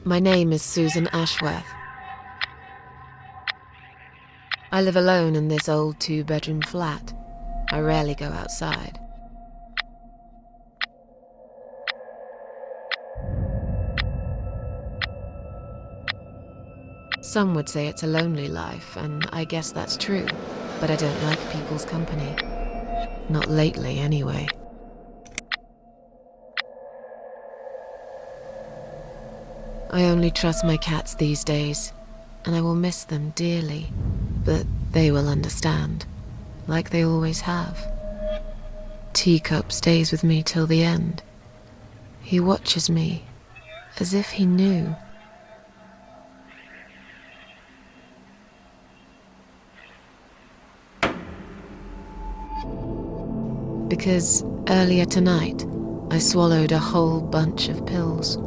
My name is Susan Ashworth. I live alone in this old 2-bedroom flat. I rarely go outside. Some would say it's a lonely life, and I guess that's true, but I don't like people's company. Not lately, anyway. I only trust my cats these days, and I will miss them dearly, but they will understand, like they always have. Teacup stays with me till the end. He watches me, as if he knew. Because earlier tonight, I swallowed a whole bunch of pills.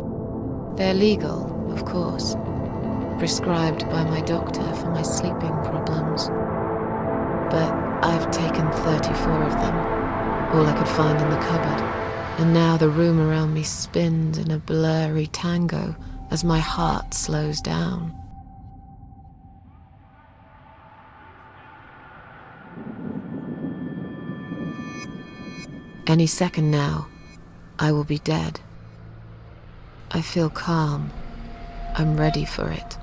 They're legal, of course, prescribed by my doctor for my sleeping problems. But I've taken 34 of them, all I could find in the cupboard, and now the room around me spins in a blurry tango as my heart slows down. Any second now, I will be dead. I feel calm. I'm ready for it.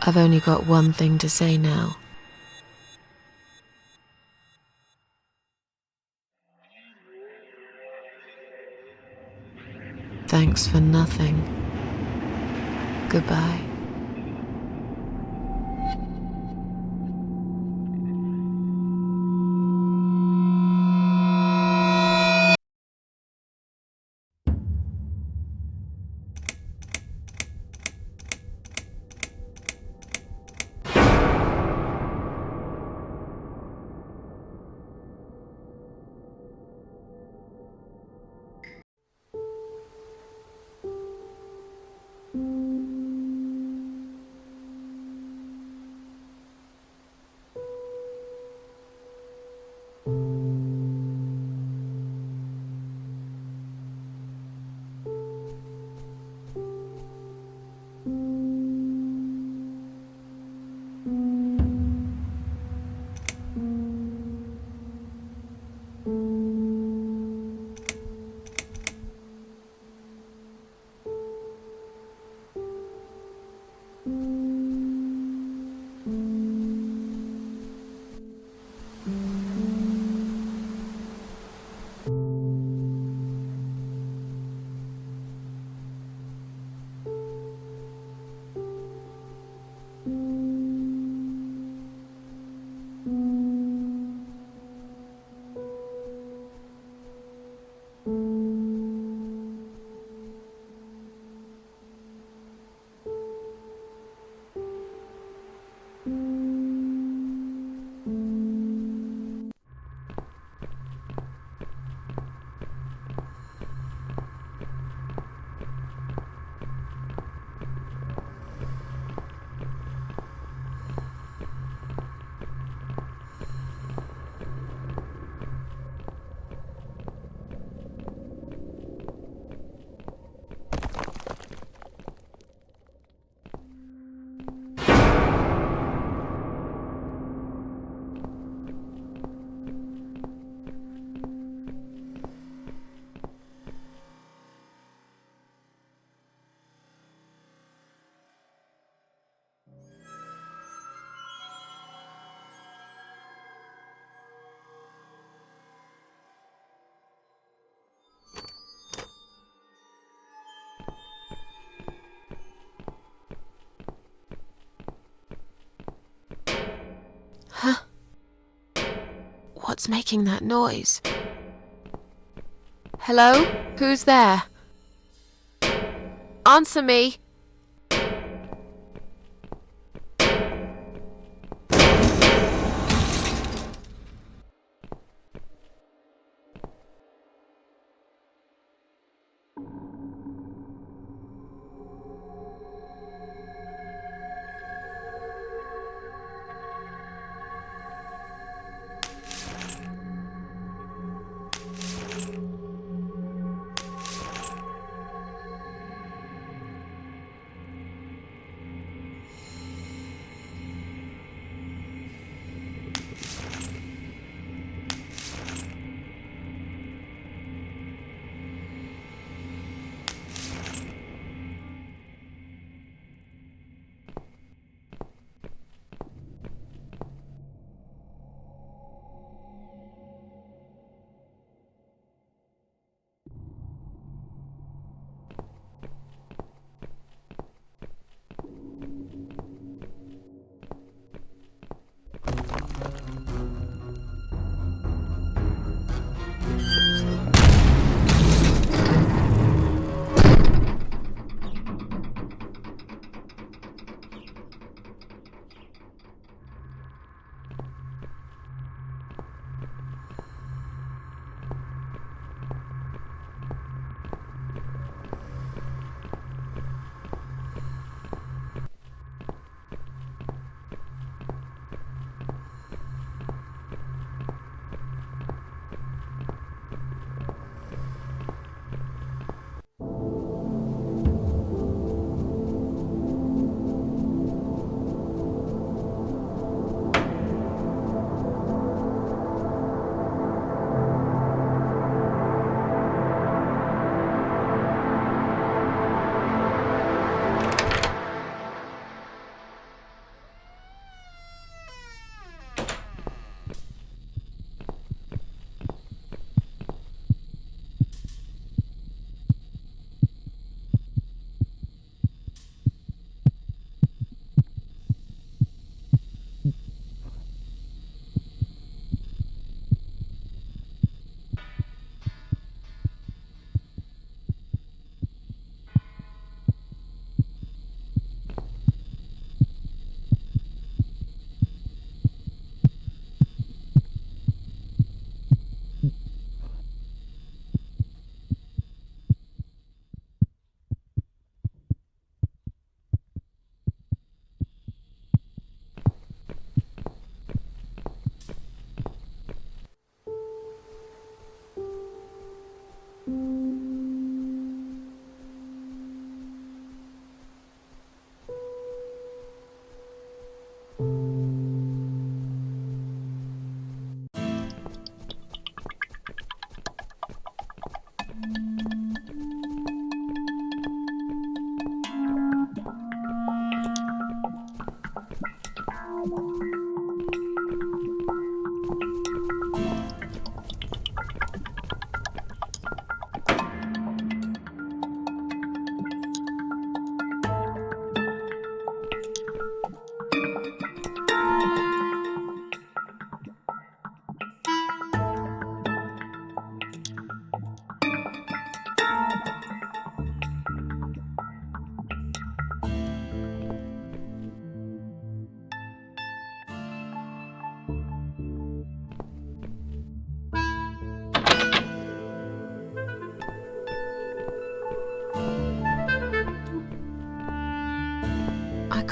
I've only got one thing to say now. Thanks for nothing. Goodbye. Huh? What's making that noise? Hello? Who's there? Answer me!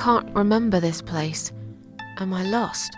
can't remember this place. Am I lost?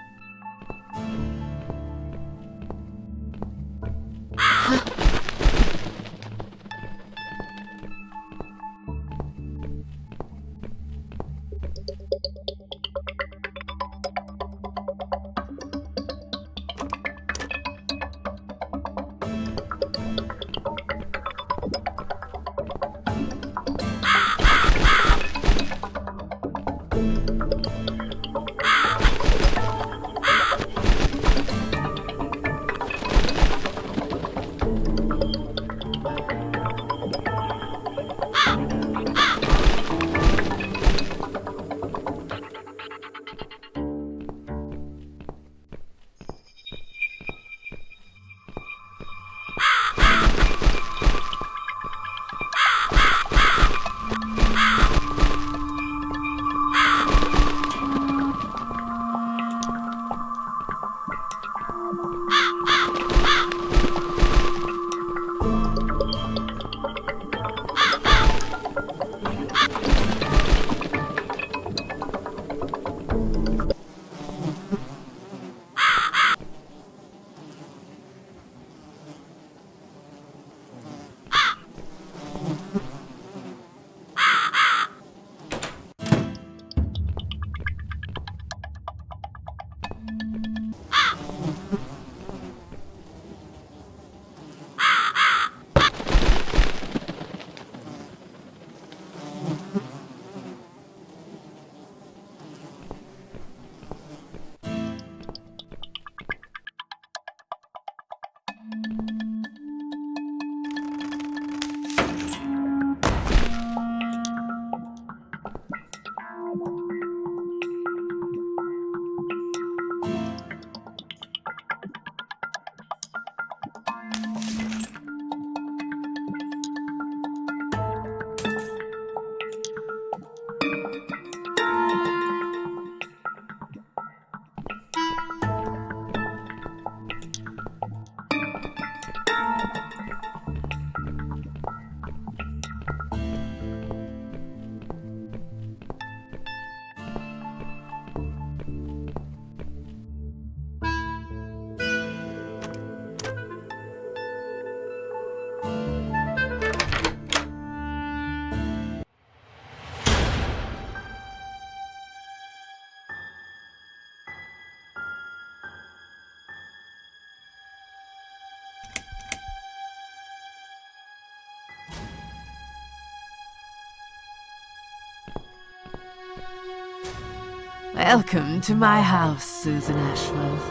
Welcome to my house, Susan Ashworth.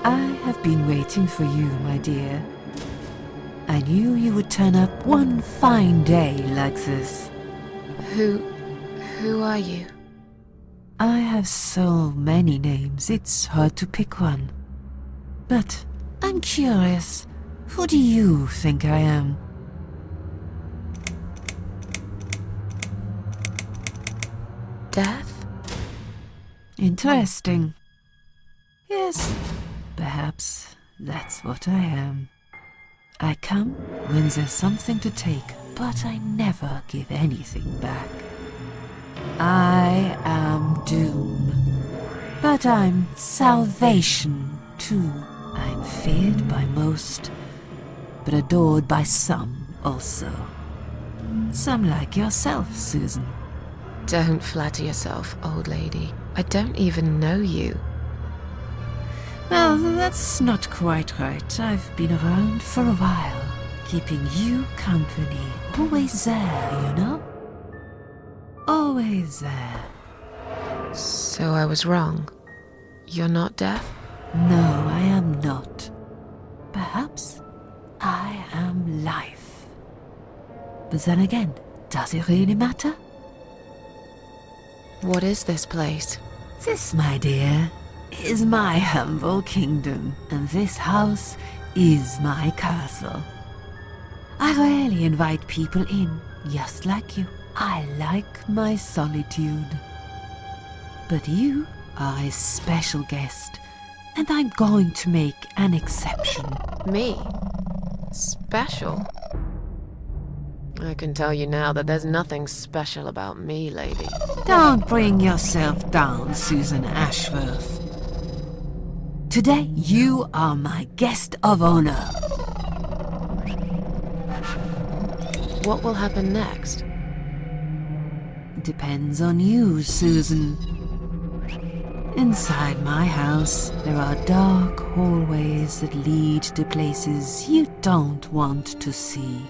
I have been waiting for you, my dear. I knew you would turn up one fine day like this. Who are you? I have so many names, it's hard to pick one. But I'm curious, who do you think I am? Death? Interesting. Yes, perhaps that's what I am. I come when there's something to take, but I never give anything back. I am doom, but I'm salvation too. I'm feared by most, but adored by some also. Some like yourself, Susan. Don't flatter yourself, old lady. I don't even know you. Well, that's not quite right. I've been around for a while, keeping you company. Always there, you know? Always there. So I was wrong. You're not deaf? No, I am not. Perhaps I am life. But then again, does it really matter? What is this place? This, my dear, is my humble kingdom, and this house is my castle. I rarely invite people in, just like you. I like my solitude. But you are a special guest, and I'm going to make an exception. Me? Special? I can tell you now that there's nothing special about me, lady. Don't bring yourself down, Susan Ashworth. Today, you are my guest of honor. What will happen next? Depends on you, Susan. Inside my house, there are dark hallways that lead to places you don't want to see.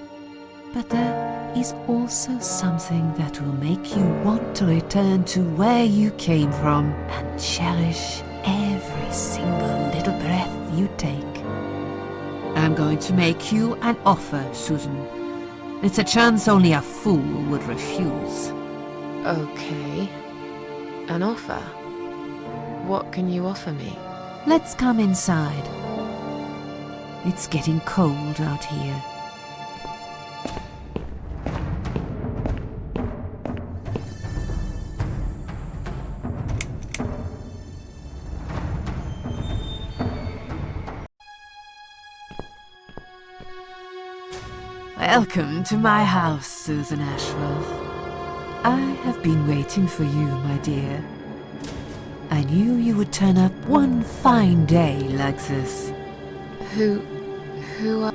But there is also something that will make you want to return to where you came from and cherish every single little breath you take. I'm going to make you an offer, Susan. It's a chance only a fool would refuse. Okay. An offer? What can you offer me? Let's come inside. It's getting cold out here. Welcome to my house, Susan Ashworth. I have been waiting for you, my dear. I knew you would turn up one fine day like this. Who are...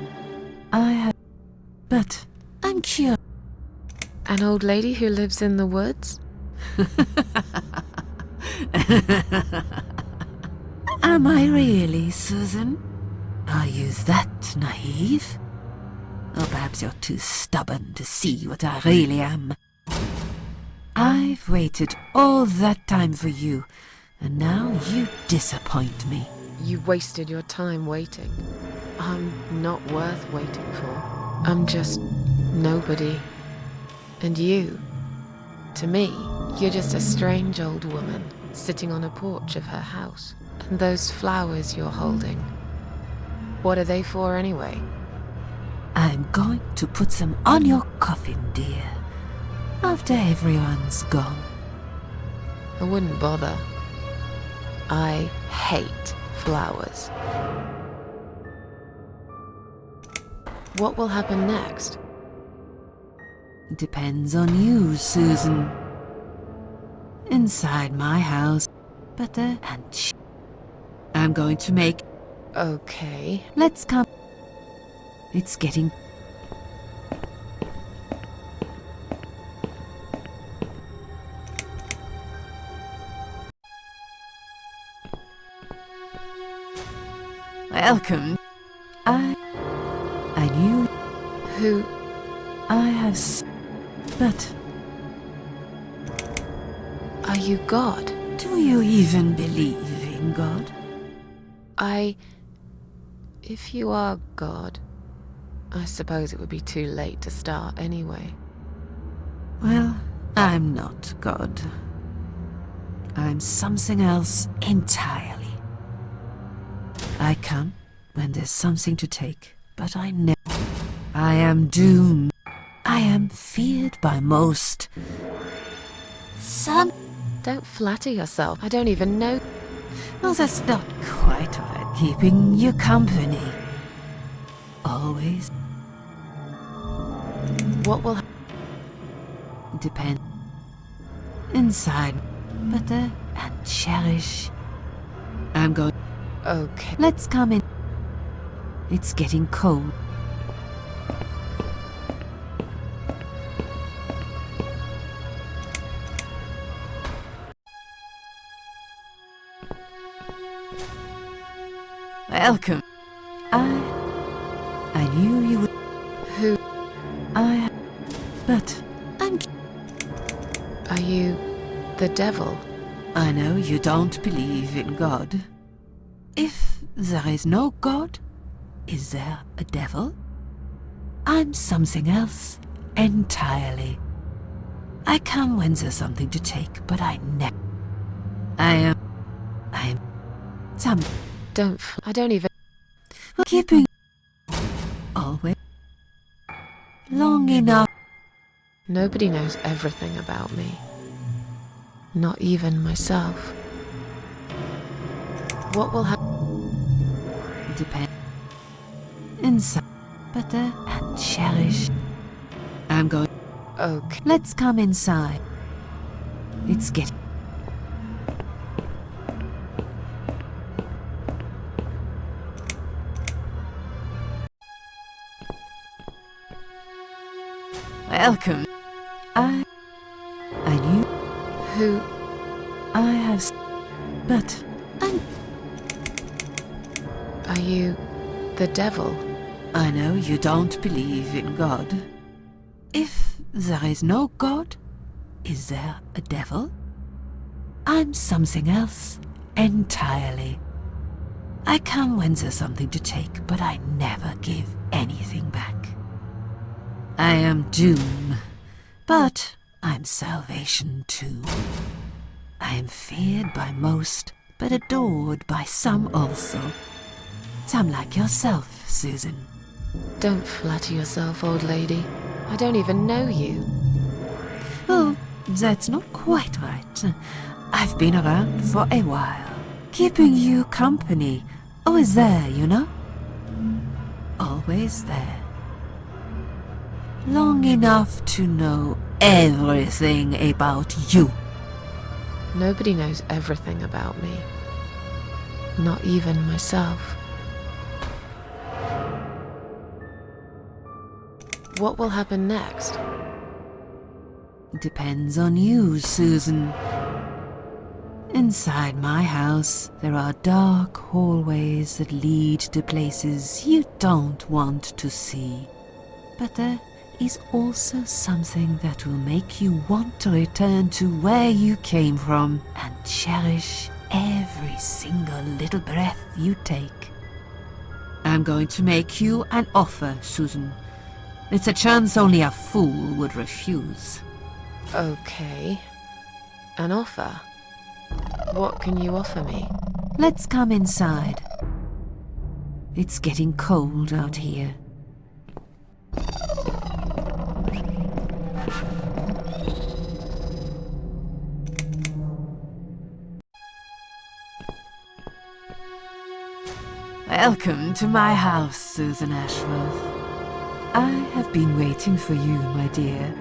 I have... But I'm curious. An old lady who lives in the woods? Am I really, Susan? Are you that naive? Or perhaps you're too stubborn to see what I really am. I've waited all that time for you, and now you disappoint me. You wasted your time waiting. I'm not worth waiting for. I'm just nobody. And you, to me, you're just a strange old woman sitting on a porch of her house. And those flowers you're holding, what are they for anyway? I'm going to put them on your coffin, dear, after everyone's gone. I wouldn't bother. I hate flowers. What will happen next? Depends on you, Susan. Inside my house, butter and cheese. I'm going to make... Okay. Let's come... It's getting... Welcome. I knew... Who... I have... But... Are you God? Do you even believe in God? If you are God, I suppose it would be too late to start anyway. Well, I'm not God. I'm something else entirely. I come when there's something to take, but I never... I am doomed. I am feared by most. Some... Don't flatter yourself. I don't even know. Well, that's not quite right. Keeping you company. Always. What will Depend. Inside. Butter and cherish. I'm going... Okay. Let's come in. It's getting cold. Welcome. I knew you would... Who... But I'm... Are you the devil? I know you don't believe in God. If there is no God, is there a devil? I'm something else entirely. I come when there's something to take, but I never... I am... Some... I don't even... Keeping... Always... Long enough... Nobody knows everything about me. Not even myself. What will happen? Depend... Inside... Butter and cherish. I'm going. Okay. Let's come inside. It's getting. Welcome. I knew Who? I have. But I'm. Are you the devil? I know you don't believe in God. If there is no God, is there a devil? I'm something else entirely. I come when there's something to take, but I never give anything back. I am doom, but I'm salvation too. I am feared by most, but adored by some also. Some like yourself, Susan. Don't flatter yourself, old lady. I don't even know you. Well, that's not quite right. I've been around for a while, keeping you company. Always there, you know? Always there. Long enough to know everything about you. Nobody knows everything about me. Not even myself. What will happen next? Depends on you, Susan. Inside my house, there are dark hallways that lead to places you don't want to see. But there is also something that will make you want to return to where you came from and cherish every single little breath you take. I'm going to make you an offer, Susan. It's a chance only a fool would refuse. Okay. An offer? What can you offer me? Let's come inside. It's getting cold out here. Welcome to my house, Susan Ashworth. I have been waiting for you, my dear.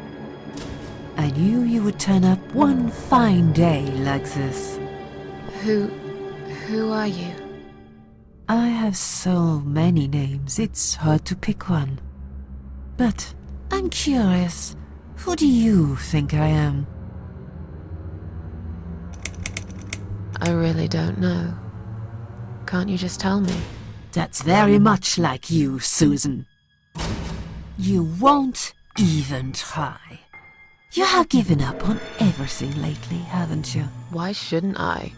I knew you would turn up one fine day like this. Who are you? I have so many names, it's hard to pick one. But I'm curious, who do you think I am? I really don't know. Can't you just tell me? That's very much like you, Susan. You won't even try. You have given up on everything lately, haven't you? Why shouldn't I?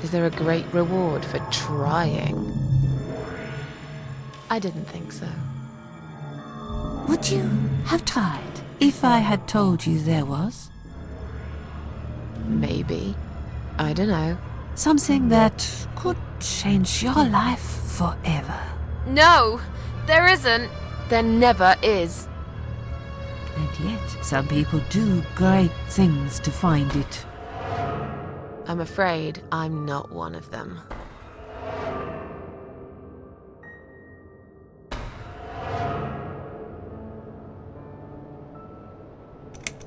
Is there a great reward for trying? I didn't think so. Would you have tried if I had told you there was? Maybe. I don't know. Something that could change your life forever. No! There isn't! There never is. And yet, some people do great things to find it. I'm afraid I'm not one of them.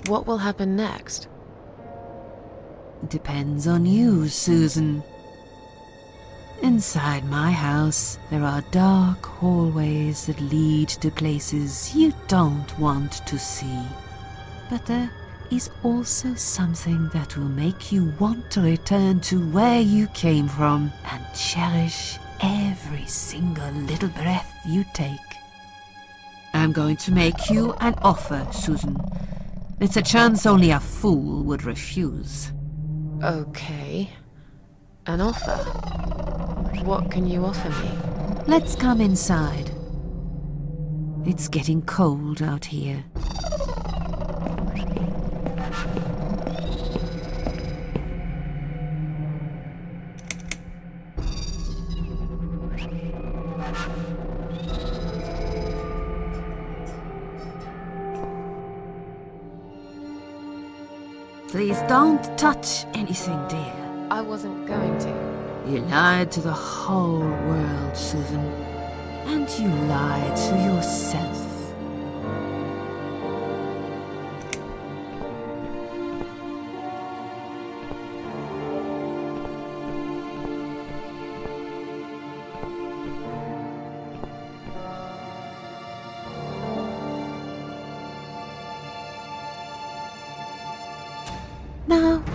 What will happen next? Depends on you, Susan. Inside my house, there are dark hallways that lead to places you don't want to see. But there is also something that will make you want to return to where you came from and cherish every single little breath you take. I'm going to make you an offer, Susan. It's a chance only a fool would refuse. Okay. An offer? What can you offer me? Let's come inside. It's getting cold out here. Please don't touch anything, dear. I wasn't going to. You lied to the whole world, Susan. And you lied to yourself.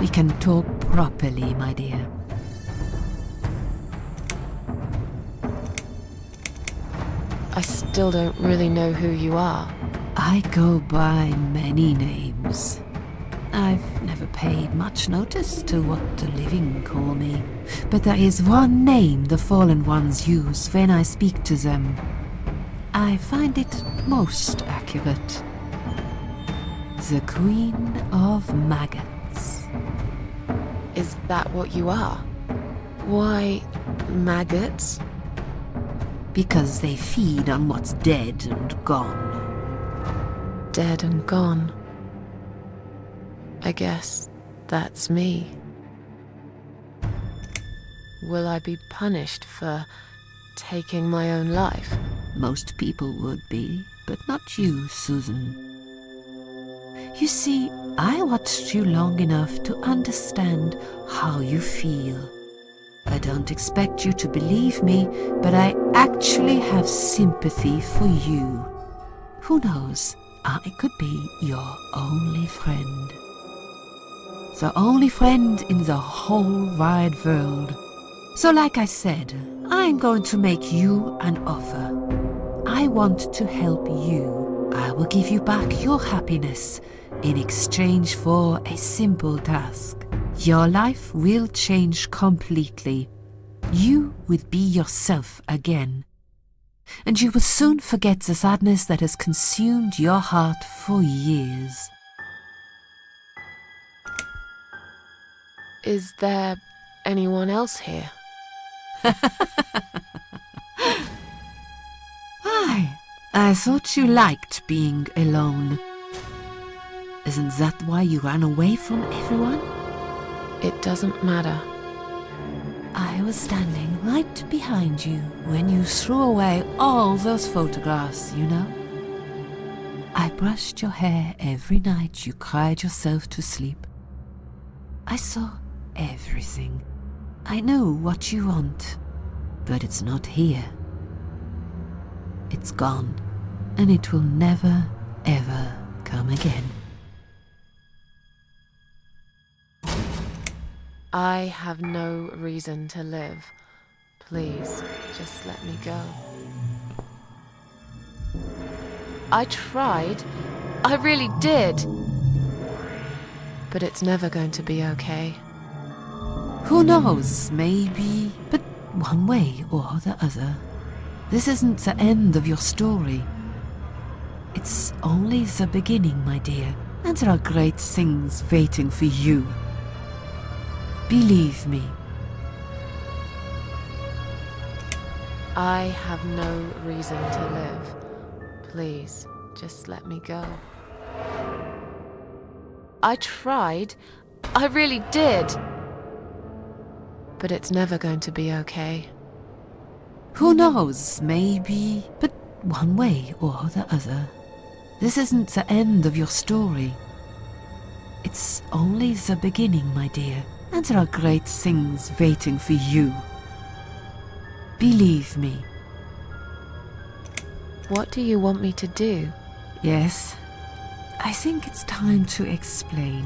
We can talk properly, my dear. I still don't really know who you are. I go by many names. I've never paid much notice to what the living call me, but there is one name the fallen ones use when I speak to them. I find it most accurate. The Queen of Maggots. Is that what you are? Why, maggots? Because they feed on what's dead and gone. Dead and gone. I guess that's me. Will I be punished for taking my own life? Most people would be, but not you, Susan. You see, I watched you long enough to understand how you feel. I don't expect you to believe me, but I actually have sympathy for you. Who knows, I could be your only friend. The only friend in the whole wide world. So like I said, I'm going to make you an offer. I want to help you. I will give you back your happiness in exchange for a simple task. Your life will change completely. You will be yourself again. And you will soon forget the sadness that has consumed your heart for years. Is there anyone else here? Why, I thought you liked being alone. Isn't that why you ran away from everyone? It doesn't matter. I was standing right behind you when you threw away all those photographs, you know? I brushed your hair every night you cried yourself to sleep. I saw everything. I know what you want, but it's not here. It's gone, and it will never, ever come again. I have no reason to live. Please, just let me go. I tried. I really did. But it's never going to be okay. Who knows, maybe, but one way or the other. This isn't the end of your story. It's only the beginning, my dear, and there are great things waiting for you. Believe me. I have no reason to live. Please, just let me go. I tried. I really did. But it's never going to be okay. Who knows, maybe, but one way or the other. This isn't the end of your story. It's only the beginning, my dear, and there are great things waiting for you. Believe me. What do you want me to do? Yes, I think it's time to explain.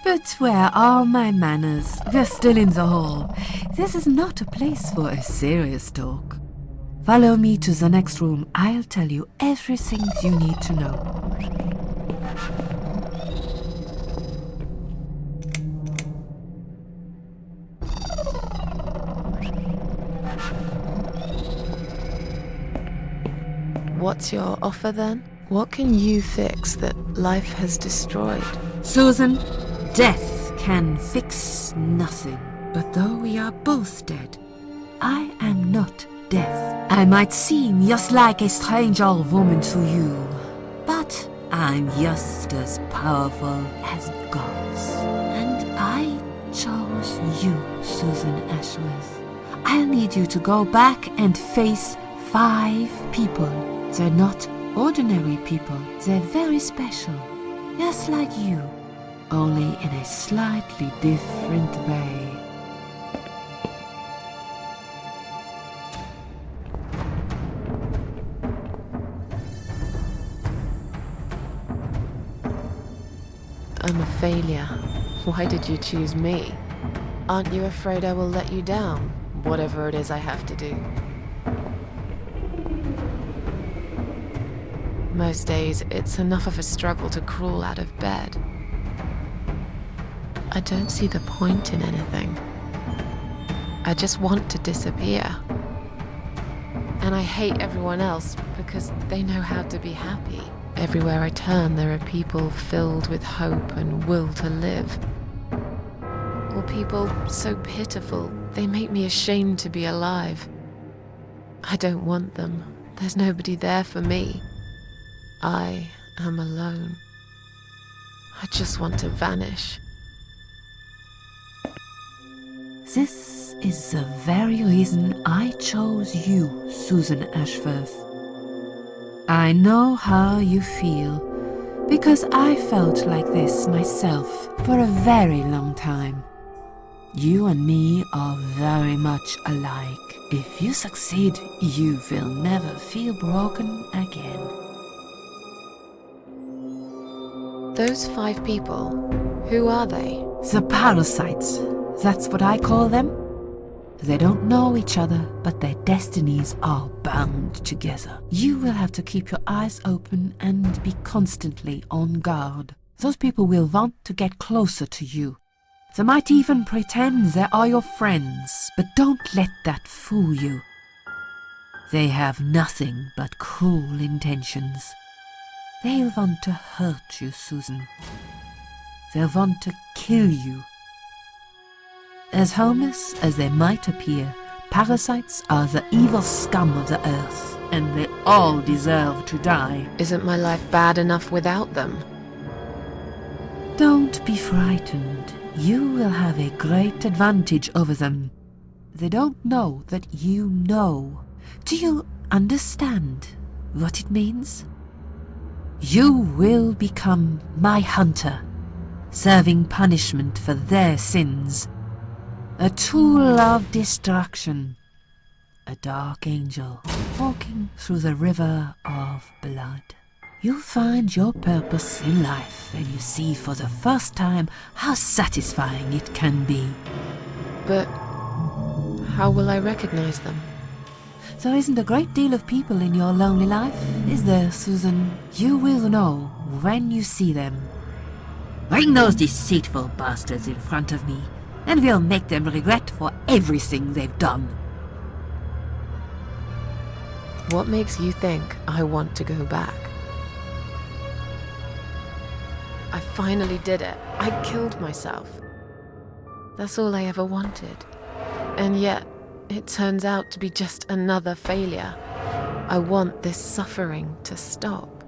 But where are my manners? We're still in the hall. This is not a place for a serious talk. Follow me to the next room. I'll tell you everything you need to know. What's your offer then? What can you fix that life has destroyed? Susan, death can fix nothing. But though we are both dead, I am not death. I might seem just like a strange old woman to you, but I'm just as powerful as gods. And I chose you, Susan Ashworth. I'll need you to go back and face 5 people. They're not ordinary people. They're very special, just like you, only in a slightly different way. I'm a failure. Why did you choose me? Aren't you afraid I will let you down, whatever it is I have to do? Most days, it's enough of a struggle to crawl out of bed. I don't see the point in anything. I just want to disappear. And I hate everyone else because they know how to be happy. Everywhere I turn, there are people filled with hope and will to live. Or people so pitiful, they make me ashamed to be alive. I don't want them. There's nobody there for me. I am alone. I just want to vanish. This is the very reason I chose you, Susan Ashworth. I know how you feel, because I felt like this myself for a very long time. You and me are very much alike. If you succeed, you will never feel broken again. Those 5 people, who are they? The parasites, that's what I call them. They don't know each other, but their destinies are bound together. You will have to keep your eyes open and be constantly on guard. Those people will want to get closer to you. They might even pretend they are your friends, but don't let that fool you. They have nothing but cruel intentions. They'll want to hurt you, Susan. They'll want to kill you. As harmless as they might appear, parasites are the evil scum of the earth, and they all deserve to die. Isn't my life bad enough without them? Don't be frightened. You will have a great advantage over them. They don't know that you know. Do you understand what it means? You will become my hunter, serving punishment for their sins. A tool of destruction. A dark angel walking through the river of blood. You'll find your purpose in life and you see for the first time how satisfying it can be. But how will I recognize them? There isn't a great deal of people in your lonely life, is there, Susan? You will know when you see them. Bring those deceitful bastards in front of me, and we'll make them regret for everything they've done. What makes you think I want to go back? I finally did it. I killed myself. That's all I ever wanted. And yet, it turns out to be just another failure. I want this suffering to stop.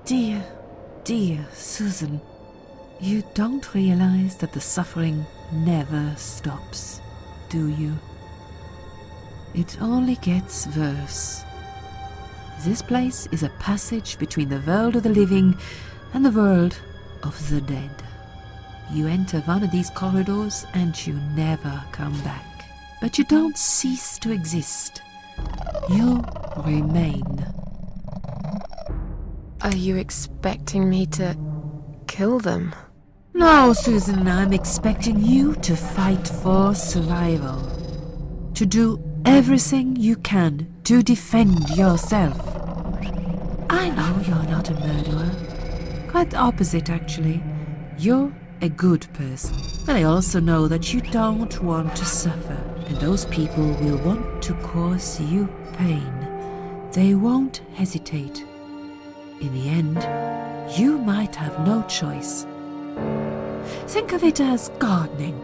Dear, dear Susan, you don't realize that the suffering never stops, do you? It only gets worse. This place is a passage between the world of the living and the world of the dead. You enter one of these corridors and you never come back. But you don't cease to exist. You remain. Are you expecting me to kill them? No, Susan, I'm expecting you to fight for survival. To do everything you can to defend yourself. I know you're not a murderer. Quite the opposite, actually. You're a good person. But I also know that you don't want to suffer. And those people will want to cause you pain. They won't hesitate. In the end, you might have no choice. Think of it as gardening.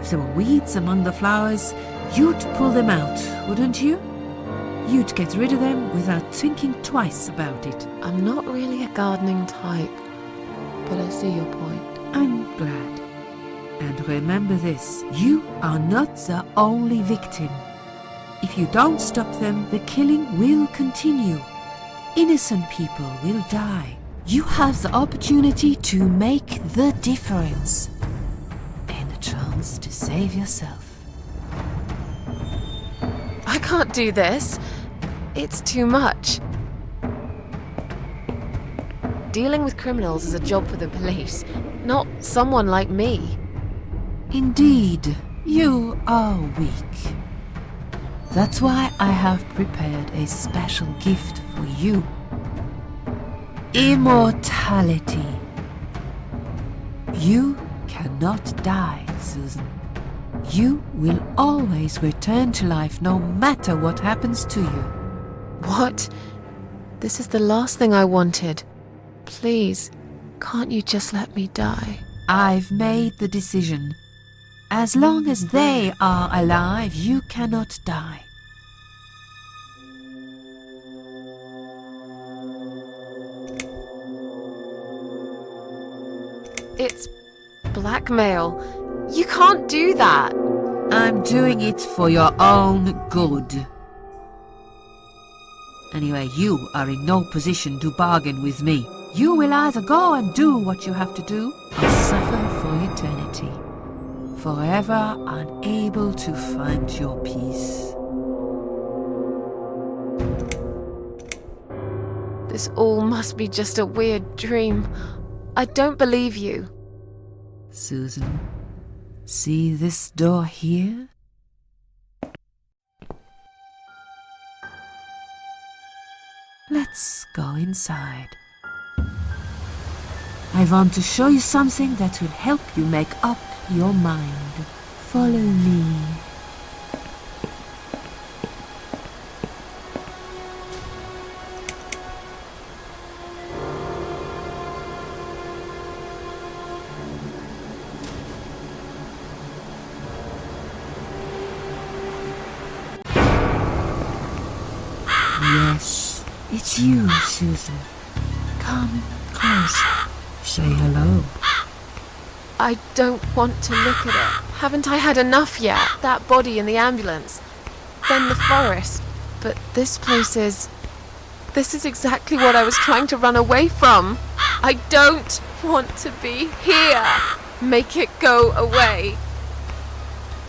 If there were weeds among the flowers, you'd pull them out, wouldn't you? You'd get rid of them without thinking twice about it. I'm not really a gardening type, but I see your point. I'm glad. And remember this, you are not the only victim. If you don't stop them, the killing will continue. Innocent people will die. You have the opportunity to make the difference. And a chance to save yourself. I can't do this. It's too much. dealing with criminals is a job for the police, not someone like me. Indeed, you are weak. That's why I have prepared a special gift for you. Immortality. You cannot die, Susan. You will always return to life no matter what happens to you. What? This is the last thing I wanted. Please, can't you just let me die? I've made the decision. As long as they are alive, you cannot die. It's blackmail. You can't do that. I'm doing it for your own good. Anyway, you are in no position to bargain with me. You will either go and do what you have to do, or suffer for eternity, forever unable to find your peace. This all must be just a weird dream. I don't believe you. Susan, see this door here? Let's go inside. I want to show you something that will help you make up your mind. Follow me. Yes, it's you, Susan. Come closer. Say hello. I don't want to look at it. Haven't I had enough yet? That body in the ambulance. Then the forest. But this place is... This is exactly what I was trying to run away from. I don't want to be here. Make it go away.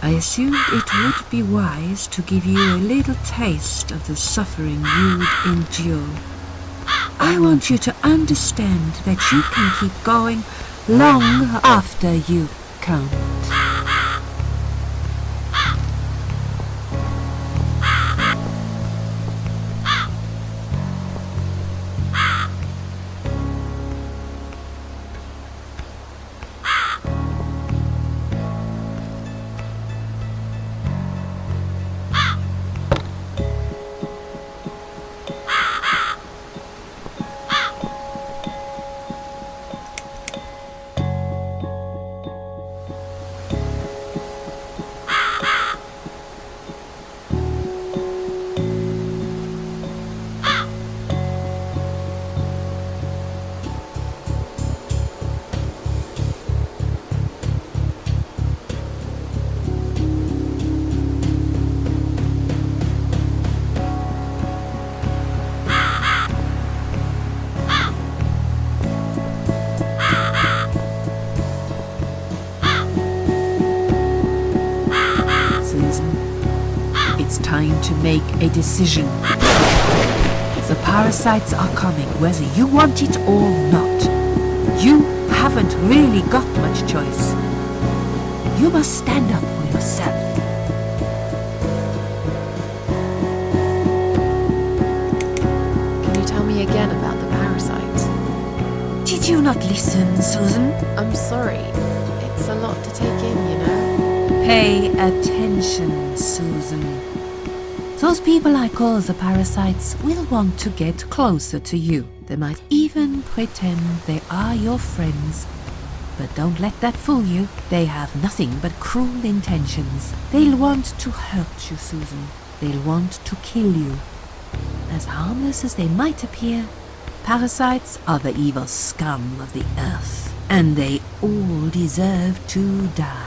I assumed it would be wise to give you a little taste of the suffering you'd endure. I want you to understand that you can keep going long after you can't. It's time to make a decision. The parasites are coming, whether you want it or not. You haven't really got much choice. You must stand up for yourself. Can you tell me again about the parasites? Did you not listen, Susan? I'm sorry. It's a lot to take in, you know? Pay attention, Susan. Those people I call the parasites will want to get closer to you. They might even pretend they are your friends. But don't let that fool you. They have nothing but cruel intentions. They'll want to hurt you, Susan. They'll want to kill you. As harmless as they might appear, parasites are the evil scum of the earth, and they all deserve to die.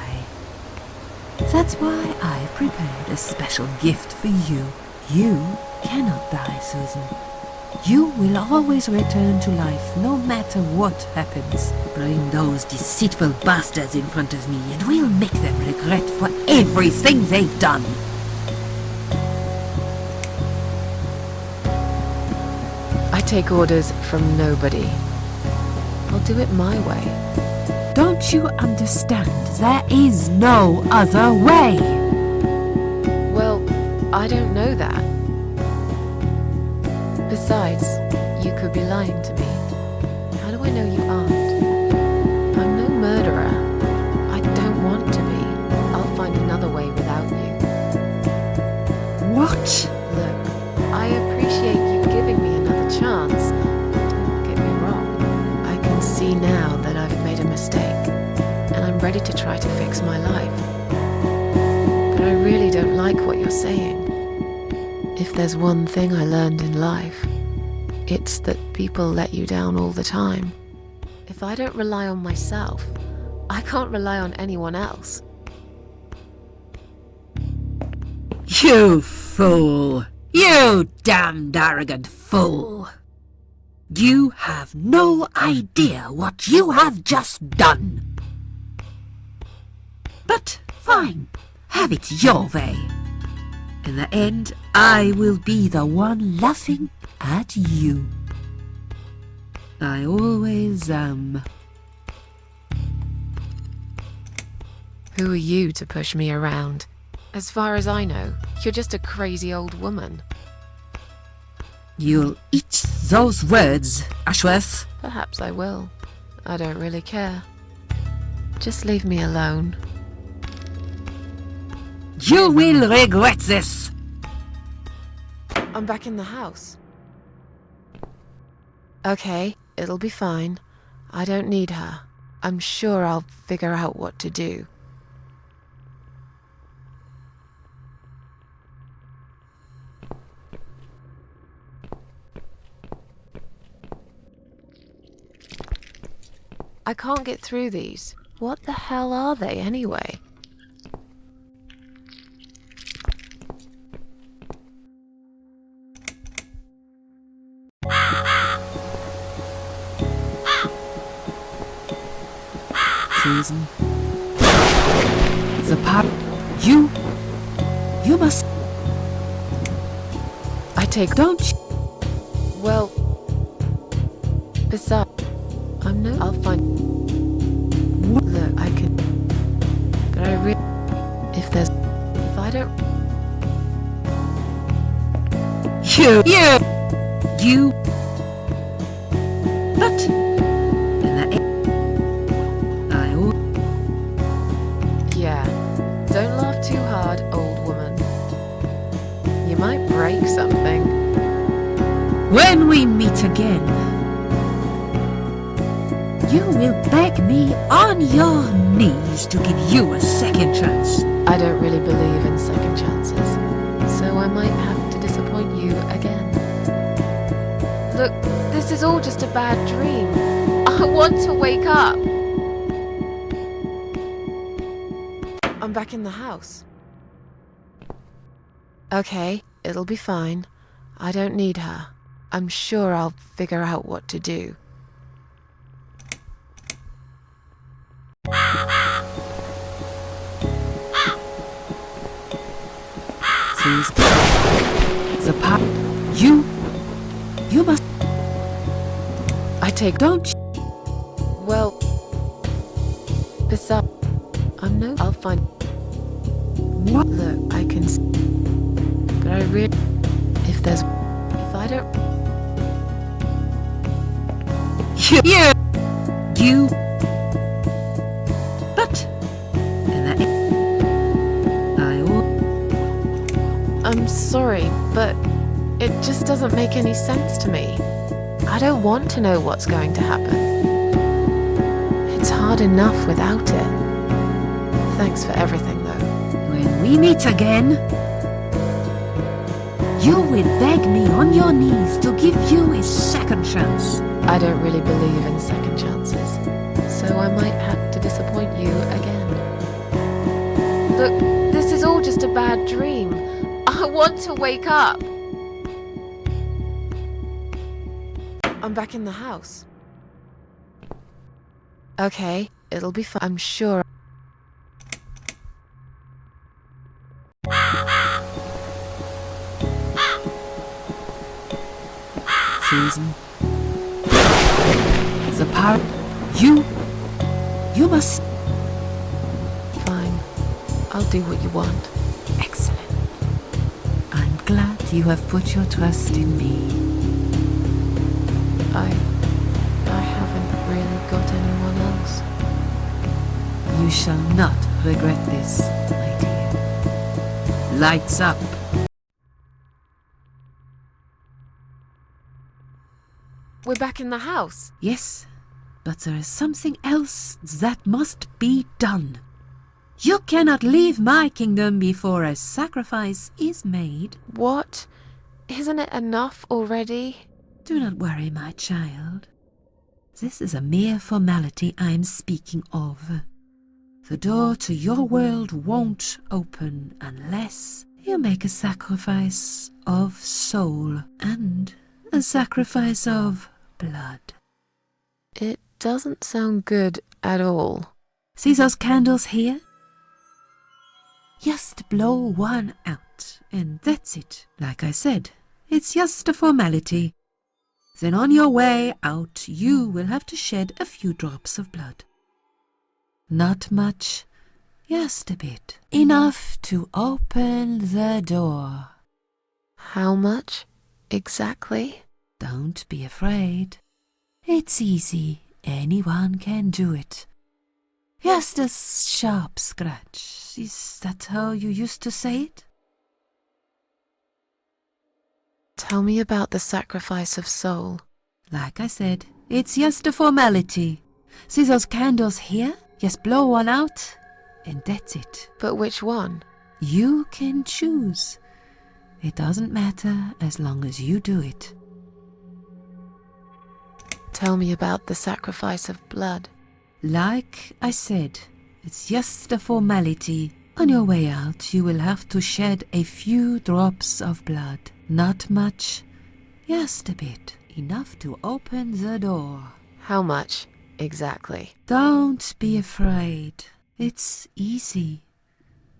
That's why I prepared a special gift for you. You cannot die, Susan. You will always return to life, no matter what happens. Bring those deceitful bastards in front of me, and we'll make them regret for everything they've done. I take orders from nobody. I'll do it my way. Don't you understand? There is no other way. Well, I don't know that. Besides, you could be lying to me. How do I know you aren't? I'm no murderer. I don't want to be. I'll find another way without you. What? Look, I appreciate you giving me another chance. Don't get me wrong. I can see now that I've made a mistake, and I'm ready to try to fix my life. But I really don't like what you're saying. If there's one thing I learned in life, it's that people let you down all the time. If I don't rely on myself, I can't rely on anyone else. You fool! You damned arrogant fool! You have no idea what you have just done. But fine, have it your way. In the end, I will be the one laughing at you. I always am. Who are you to push me around? As far as I know, you're just a crazy old woman. You'll eat those words, Ashworth. Perhaps I will. I don't really care. Just leave me alone. You will regret this. I'm back in the house. Okay, it'll be fine. I don't need her. I'm sure I'll figure out what to do. I can't get through these. What the hell are they anyway? Susan. The part. You must. I take. Don't you? Well, besides, I'll find. What? Look, I can. But I really. If I don't. You. But in the end, Yeah. Don't laugh too hard, old woman. You might break something. when we meet again, you will beg me on your knees to give you a second chance. I don't really believe in second chances, so I might have to disappoint you again. Look, this is all just a bad dream. I want to wake up. I'm back in the house. Okay, it'll be fine. I don't need her. I'm sure I'll figure out what to do. Susan. The part. You must. I take. Don't you? Well, besides, I'll find. What? Look, I can. But I really. If I don't. You. But in the end, I'm sorry, but it just doesn't make any sense to me. I don't want to know what's going to happen. It's hard enough without it. Thanks for everything, though. When we meet again, you will beg me on your knees to give you a second chance. I don't really believe in second chances, so I might have to disappoint you again. Look, this is all just a bad dream. I want to wake up. I'm back in the house. Okay, it'll be fine. I'm sure. Susan. The part. You must... Fine. I'll do what you want. Excellent. I'm glad you have put your trust in me. I haven't really got anyone else. You shall not regret this, my dear. Lights up. We're back in the house. Yes, but there is something else that must be done. You cannot leave my kingdom before a sacrifice is made. What? Isn't it enough already? Do not worry, my child. This is a mere formality I'm speaking of. The door to your world won't open unless you make a sacrifice of soul and a sacrifice of blood. It doesn't sound good at all. See those candles here? Just blow one out, and that's it. Like I said, it's just a formality. Then on your way out, you will have to shed a few drops of blood. Not much, just a bit. Enough to open the door. How much exactly? Don't be afraid. It's easy. Anyone can do it. Just a sharp scratch. Is that how you used to say it? Tell me about the sacrifice of soul. Like I said, it's just a formality. See those candles here? Just blow one out, and that's it. But which one? You can choose. It doesn't matter as long as you do it. Tell me about the sacrifice of blood. Like I said, it's just a formality. On your way out, you will have to shed a few drops of blood. Not much, just a bit. Enough to open the door. How much exactly? Don't be afraid. It's easy.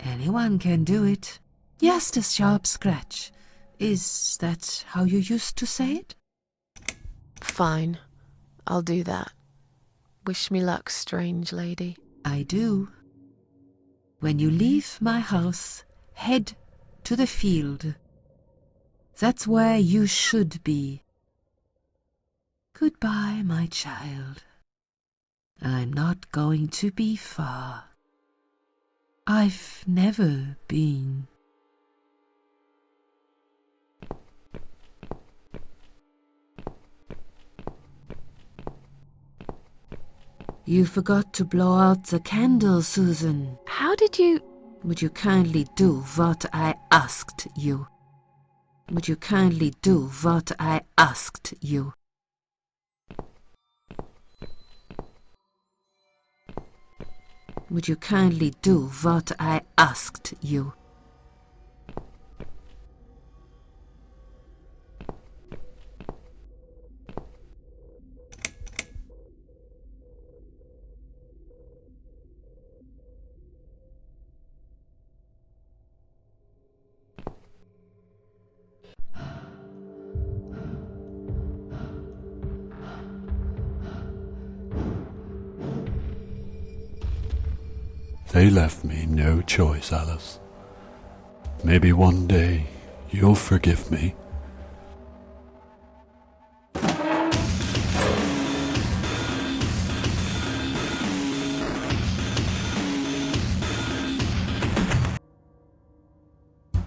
Anyone can do it. Just a sharp scratch. Is that how you used to say it? Fine. I'll do that. Wish me luck, strange lady. I do. When you leave my house, head to the field. That's where you should be. Goodbye, my child. I'm not going to be far. I've never been. You forgot to blow out the candle, Susan. How did you... Would you kindly do what I asked you? Would you kindly do what I asked you? Would you kindly do what I asked you? They left me no choice, Alice. Maybe one day you'll forgive me.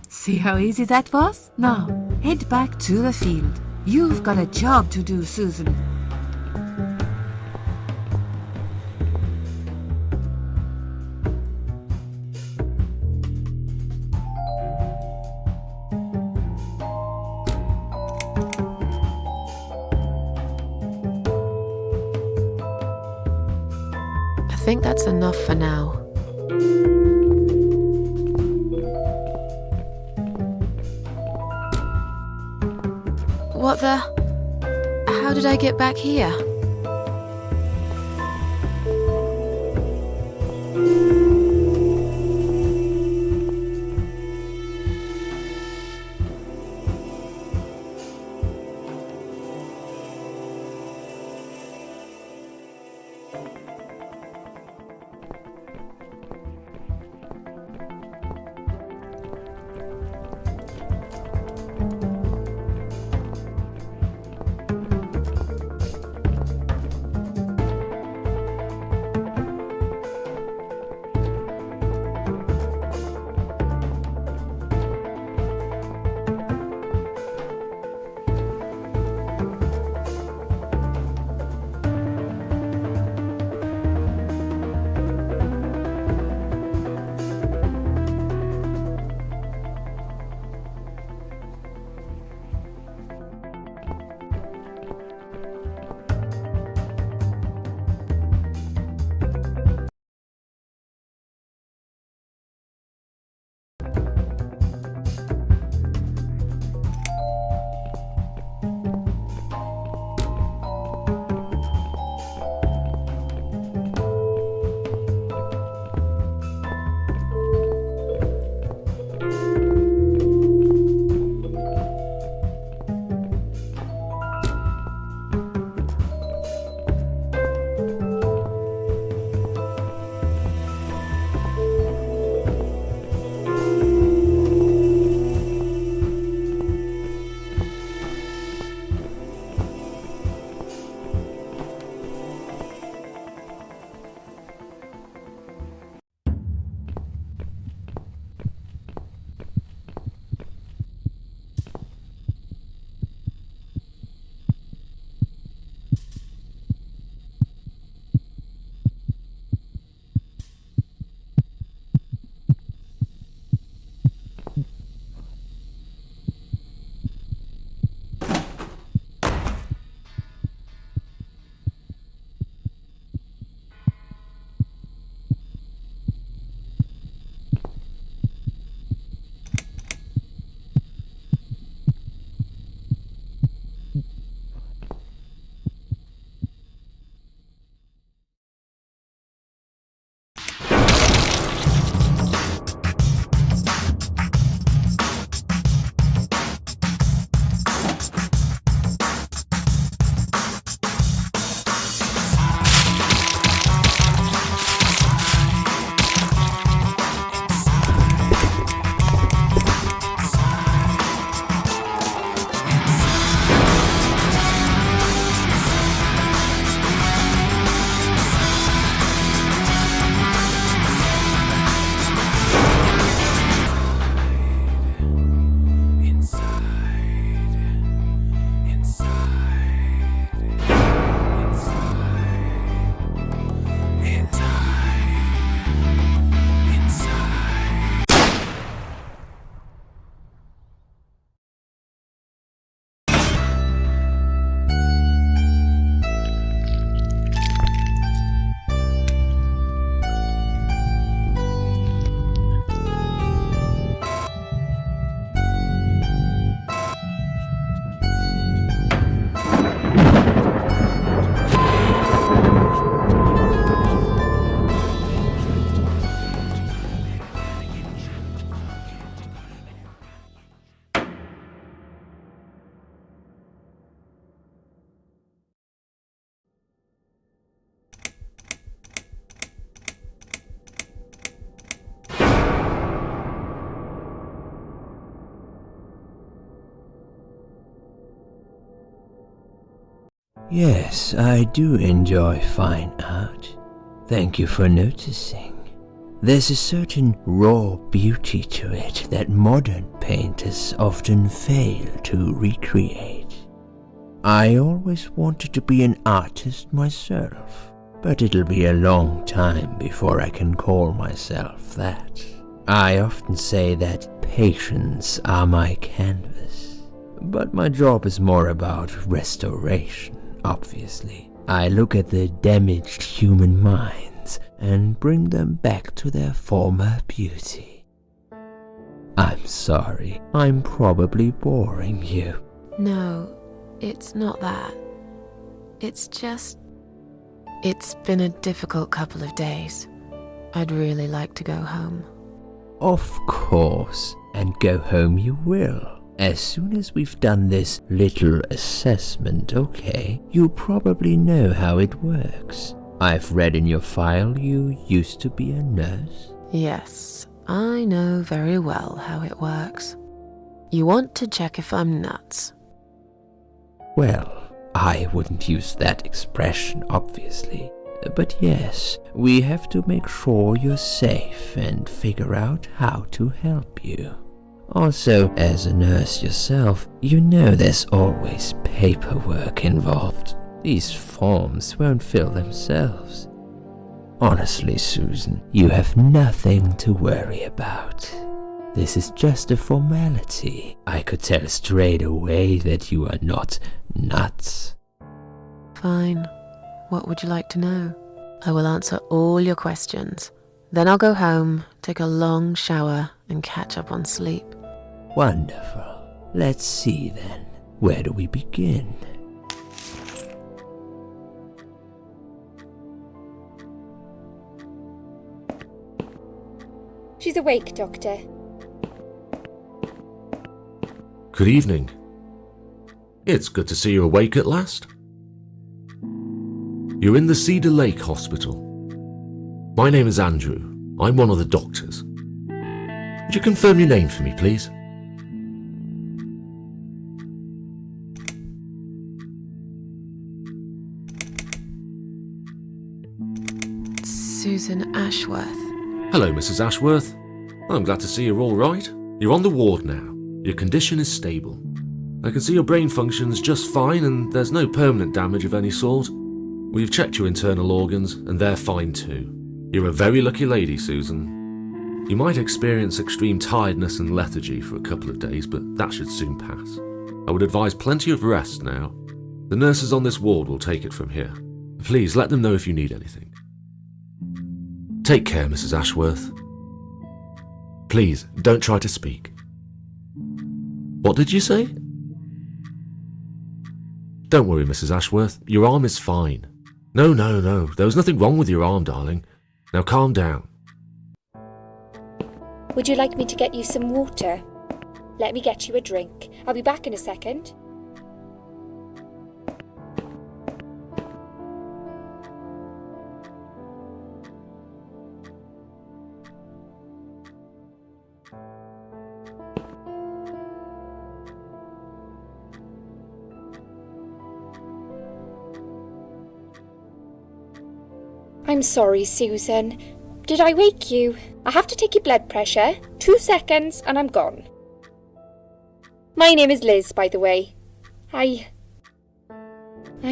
See how easy that was? Now, head back to the field. You've got a job to do, Susan. I think that's enough for now. What the... How did I get back here? Yes, I do enjoy fine art. Thank you for noticing. There's a certain raw beauty to it that modern painters often fail to recreate. I always wanted to be an artist myself, but it'll be a long time before I can call myself that. I often say that patients are my canvas, but my job is more about restoration, obviously. I look at the damaged human minds and bring them back to their former beauty. I'm sorry, I'm probably boring you. No, it's not that. It's been a difficult couple of days. I'd really like to go home. Of course, and go home you will. As soon as we've done this little assessment, okay? You probably know how it works. I've read in your file you used to be a nurse. Yes, I know very well how it works. You want to check if I'm nuts. Well, I wouldn't use that expression, obviously. But yes, we have to make sure you're safe and figure out how to help you. Also, as a nurse yourself, you know there's always paperwork involved. These forms won't fill themselves. Honestly, Susan, you have nothing to worry about. This is just a formality. I could tell straight away that you are not nuts. Fine. What would you like to know? I will answer all your questions. Then I'll go home, take a long shower, and catch up on sleep. Wonderful. Let's see then. Where do we begin? She's awake, Doctor. Good evening. It's good to see you awake at last. You're in the Cedar Lake Hospital. My name is Andrew. I'm one of the doctors. Would you confirm your name for me, please? Susan Ashworth. Hello, Mrs. Ashworth. I'm glad to see you're all right. You're on the ward now. Your condition is stable. I can see your brain functions just fine and there's no permanent damage of any sort. We've checked your internal organs and they're fine too. You're a very lucky lady, Susan. You might experience extreme tiredness and lethargy for a couple of days, but that should soon pass. I would advise plenty of rest now. The nurses on this ward will take it from here. Please let them know if you need anything. Take care, Mrs. Ashworth. Please, don't try to speak. What did you say? Don't worry, Mrs. Ashworth. Your arm is fine. No. There was nothing wrong with your arm, darling. Now calm down. Would you like me to get you some water? Let me get you a drink. I'll be back in a second. I'm sorry, Susan. Did I wake you? I have to take your blood pressure. 2 seconds and I'm gone. My name is Liz, by the way. I'm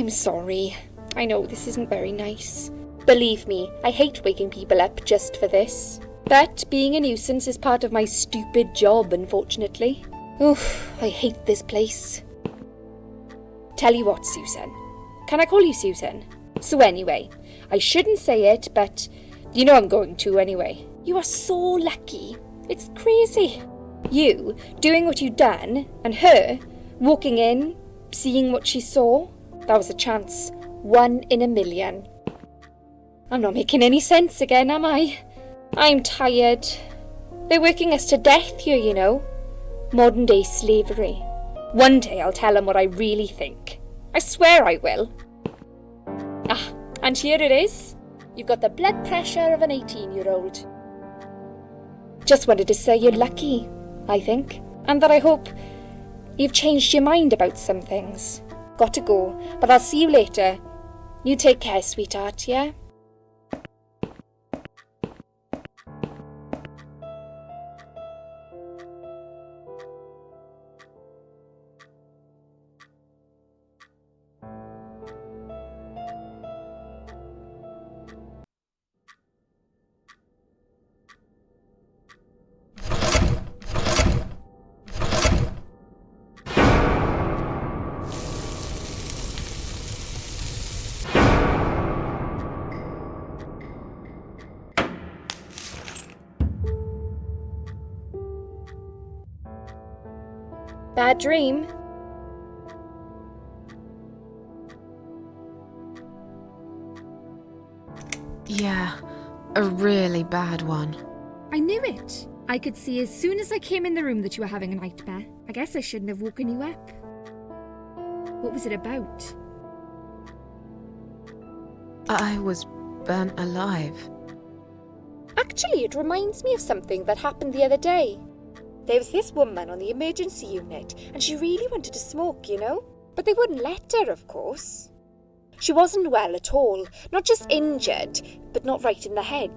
sorry. I know this isn't very nice. Believe me, I hate waking people up just for this. But being a nuisance is part of my stupid job, unfortunately. Oof, I hate this place. Tell you what, Susan. Can I call you Susan? So anyway, I shouldn't say it, but you know I'm going to anyway. You are so lucky. It's crazy. You doing what you'd done, and her walking in, seeing what she saw. That was a chance. 1 in a million. I'm not making any sense again, am I? I'm tired. They're working us to death here, you know. Modern day slavery. One day I'll tell them what I really think. I swear I will. Ah, and here it is. You've got the blood pressure of an 18-year-old. Just wanted to say you're lucky, I think, and that I hope you've changed your mind about some things. Got to go, but I'll see you later. You take care, sweetheart, yeah? Bad dream? Yeah, a really bad one. I knew it. I could see as soon as I came in the room that you were having a nightmare. I guess I shouldn't have woken you up. What was it about? I was burnt alive. Actually, it reminds me of something that happened the other day. There was this woman on the emergency unit, and she really wanted to smoke, you know? But they wouldn't let her, of course. She wasn't well at all, not just injured, but not right in the head.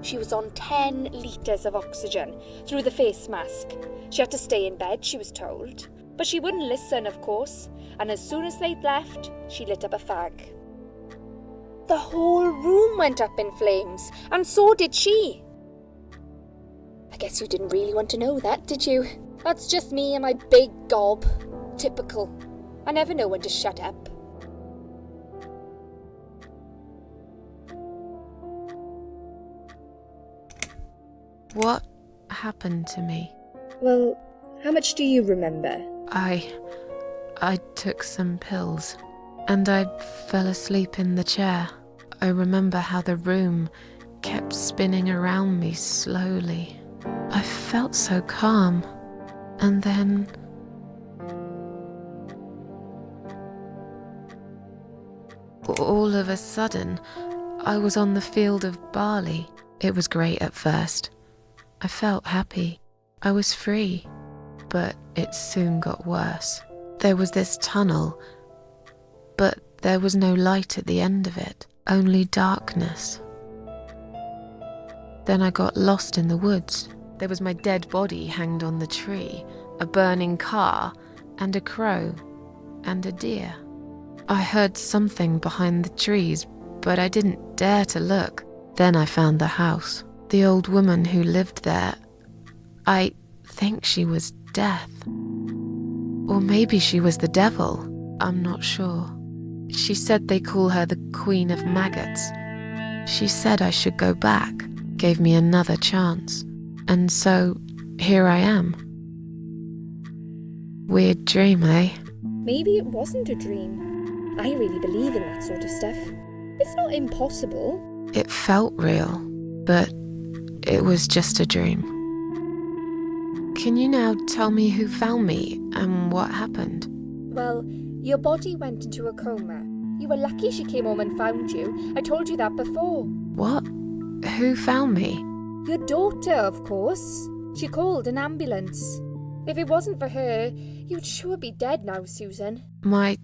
She was on 10 litres of oxygen through the face mask. She had to stay in bed, she was told. But she wouldn't listen, of course, and as soon as they'd left, she lit up a fag. The whole room went up in flames, and so did she. I guess you didn't really want to know that, did you? That's just me and my big gob. Typical. I never know when to shut up. What happened to me? Well, how much do you remember? I took some pills, and I fell asleep in the chair. I remember how the room kept spinning around me slowly. I felt so calm, and then all of a sudden, I was on the field of barley. It was great at first. I felt happy. I was free, but it soon got worse. There was this tunnel, but there was no light at the end of it, only darkness. Then I got lost in the woods. There was my dead body hanged on the tree, a burning car, and a crow, and a deer. I heard something behind the trees, but I didn't dare to look. Then I found the house. The old woman who lived there, I think she was Death. Or maybe she was the devil, I'm not sure. She said they call her the Queen of Maggots. She said I should go back, gave me another chance. And so, here I am. Weird dream, eh? Maybe it wasn't a dream. I really believe in that sort of stuff. It's not impossible. It felt real, but it was just a dream. Can you now tell me who found me and what happened? Well, your body went into a coma. You were lucky she came home and found you. I told you that before. What? Who found me? Your daughter, of course. She called an ambulance. If it wasn't for her, you'd sure be dead now, Susan. My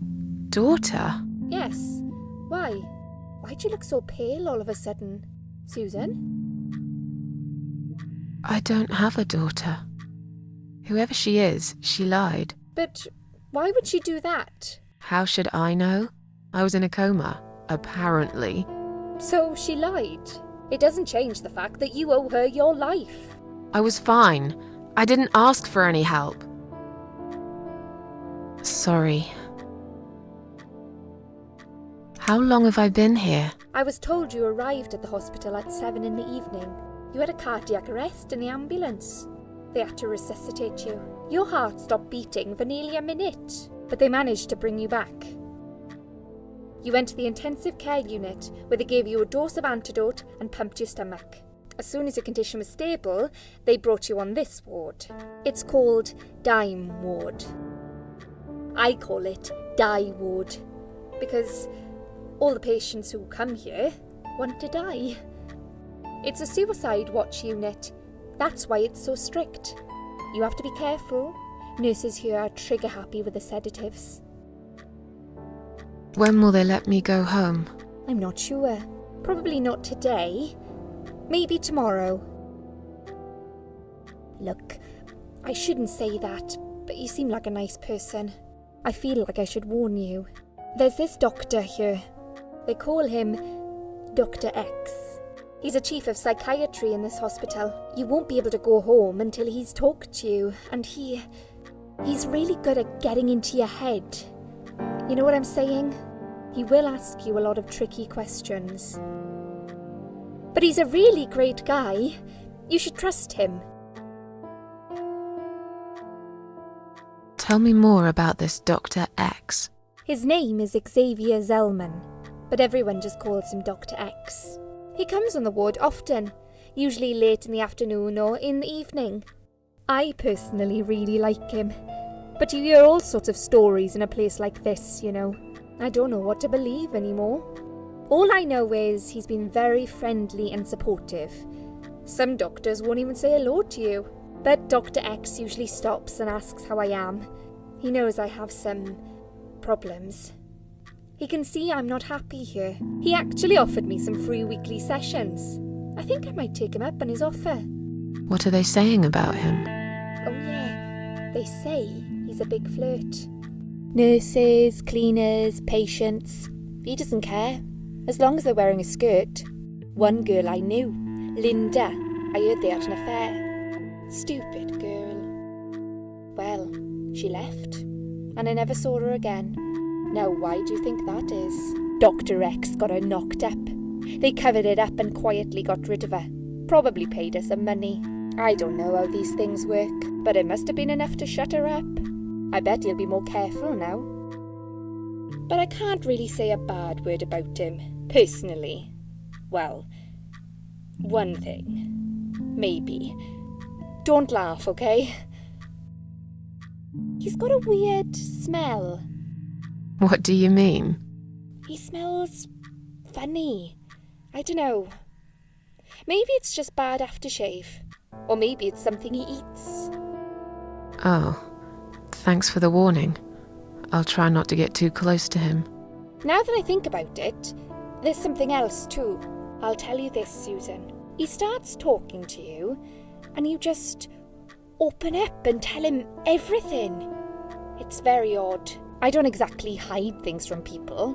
daughter? Yes. Why? Why'd you look so pale all of a sudden, Susan? I don't have a daughter. Whoever she is, she lied. But why would she do that? How should I know? I was in a coma, apparently. So she lied. It doesn't change the fact that you owe her your life. I was fine. I didn't ask for any help. Sorry. How long have I been here? I was told you arrived at the hospital at 7 in the evening. You had a cardiac arrest in the ambulance. They had to resuscitate you. Your heart stopped beating for nearly a minute, but they managed to bring you back. You went to the intensive care unit, where they gave you a dose of antidote and pumped your stomach. As soon as your condition was stable, they brought you on this ward. It's called Dime Ward. I call it Die Ward, because all the patients who come here want to die. It's a suicide watch unit. That's why it's so strict. You have to be careful. Nurses here are trigger happy with the sedatives. When will they let me go home? I'm not sure. Probably not today. Maybe tomorrow. Look, I shouldn't say that, but you seem like a nice person. I feel like I should warn you. There's this doctor here. They call him Dr. X. He's a chief of psychiatry in this hospital. You won't be able to go home until he's talked to you, and he's really good at getting into your head. You know what I'm saying? He will ask you a lot of tricky questions. But he's a really great guy. You should trust him. Tell me more about this Dr. X. His name is Xavier Zellman, but everyone just calls him Dr. X. He comes on the ward often, usually late in the afternoon or in the evening. I personally really like him, but you hear all sorts of stories in a place like this, you know. I don't know what to believe anymore. All I know is he's been very friendly and supportive. Some doctors won't even say hello to you, but Dr. X usually stops and asks how I am. He knows I have some problems. He can see I'm not happy here. He actually offered me some free weekly sessions. I think I might take him up on his offer. What are they saying about him? Oh yeah, they say he's a big flirt. Nurses, cleaners, patients. He doesn't care, as long as they're wearing a skirt. One girl I knew, Linda, I heard they had an affair. Stupid girl. Well, she left, and I never saw her again. Now why do you think that is? Dr. X got her knocked up. They covered it up and quietly got rid of her. Probably paid her some money. I don't know how these things work, but it must have been enough to shut her up. I bet he'll be more careful now. But I can't really say a bad word about him, personally. Well, one thing. Maybe. Don't laugh, okay? He's got a weird smell. What do you mean? He smells funny. I don't know. Maybe it's just bad aftershave. Or maybe it's something he eats. Oh, thanks for the warning. I'll try not to get too close to him. Now that I think about it, there's something else too. I'll tell you this, Susan. He starts talking to you, and you just open up and tell him everything. It's very odd. I don't exactly hide things from people,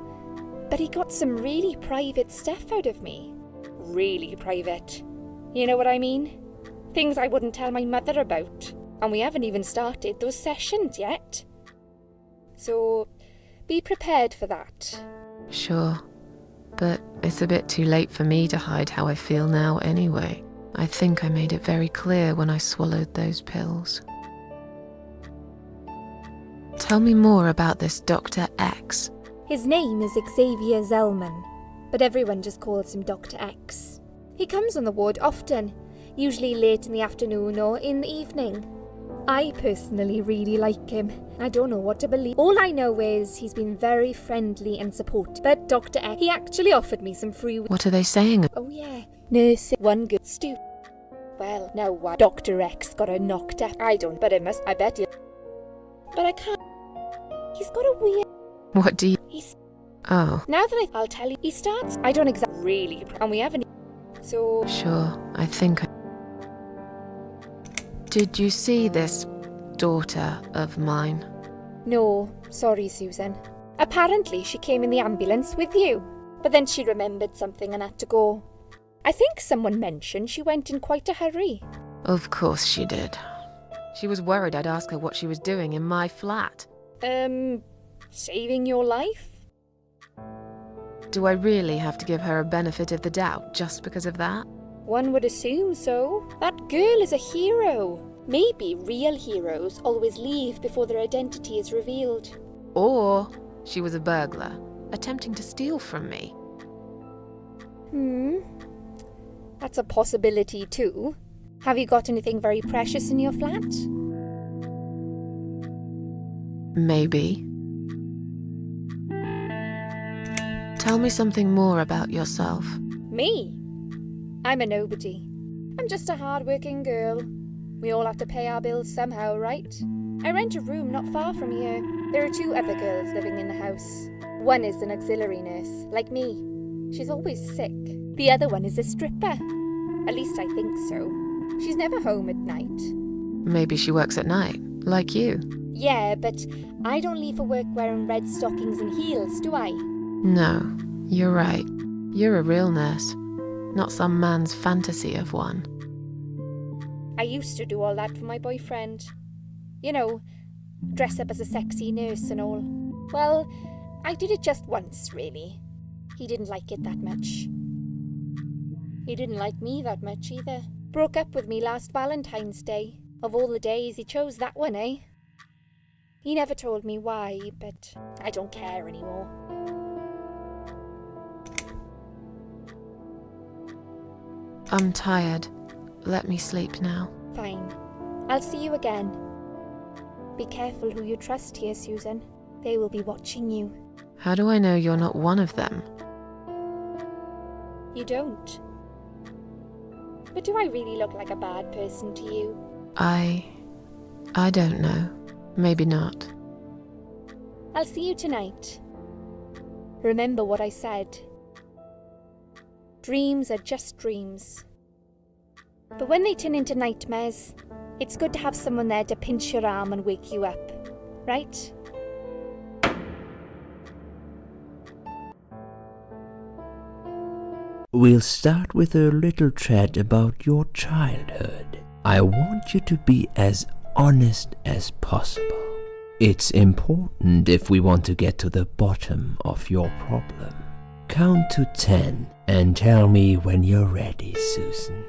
but he got some really private stuff out of me. Really private. You know what I mean? Things I wouldn't tell my mother about. And we haven't even started those sessions yet. So, be prepared for that. Sure, but it's a bit too late for me to hide how I feel now anyway. I think I made it very clear when I swallowed those pills. Tell me more about this Dr. X. His name is Xavier Zellman, but everyone just calls him Dr. X. He comes on the ward often, usually late in the afternoon or in the evening. I personally really like him. I don't know what to believe. All I know is he's been very friendly and supportive. But Dr. X, he actually offered me some free... What are they saying? Oh yeah, nurse, one good stupid. Well, now why? Dr. X got her knocked up. I bet you. But I can't. He's got a weird... What do you... He's... Oh. Now that I'll tell you, he starts... I don't exactly really... And we haven't... So... Sure, I think... Did you see this daughter of mine? No, sorry, Susan. Apparently she came in the ambulance with you, but then she remembered something and had to go. I think someone mentioned she went in quite a hurry. Of course she did. She was worried I'd ask her what she was doing in my flat. Saving your life? Do I really have to give her a benefit of the doubt just because of that? One would assume so. That girl is a hero. Maybe real heroes always leave before their identity is revealed. Or she was a burglar, attempting to steal from me. That's a possibility too. Have you got anything very precious in your flat? Maybe. Tell me something more about yourself. Me? I'm a nobody. I'm just a hard-working girl. We all have to pay our bills somehow, right? I rent a room not far from here. There are 2 other girls living in the house. One is an auxiliary nurse, like me. She's always sick. The other one is a stripper. At least I think so. She's never home at night. Maybe she works at night, like you. Yeah, but I don't leave for work wearing red stockings and heels, do I? No, you're right. You're a real nurse, not some man's fantasy of one. I used to do all that for my boyfriend. You know, dress up as a sexy nurse and all. Well, I did it just once, really. He didn't like it that much. He didn't like me that much either. Broke up with me last Valentine's Day. Of all the days, he chose that one, eh? He never told me why, but I don't care anymore. I'm tired. Let me sleep now. Fine. I'll see you again. Be careful who you trust here, Susan. They will be watching you. How do I know you're not one of them? You don't. But do I really look like a bad person to you? I don't know. Maybe not. I'll see you tonight. Remember what I said. Dreams are just dreams. But when they turn into nightmares, it's good to have someone there to pinch your arm and wake you up, right? We'll start with a little chat about your childhood. I want you to be as honest as possible. It's important if we want to get to the bottom of your problem. Count to 10 and tell me when you're ready, Susan.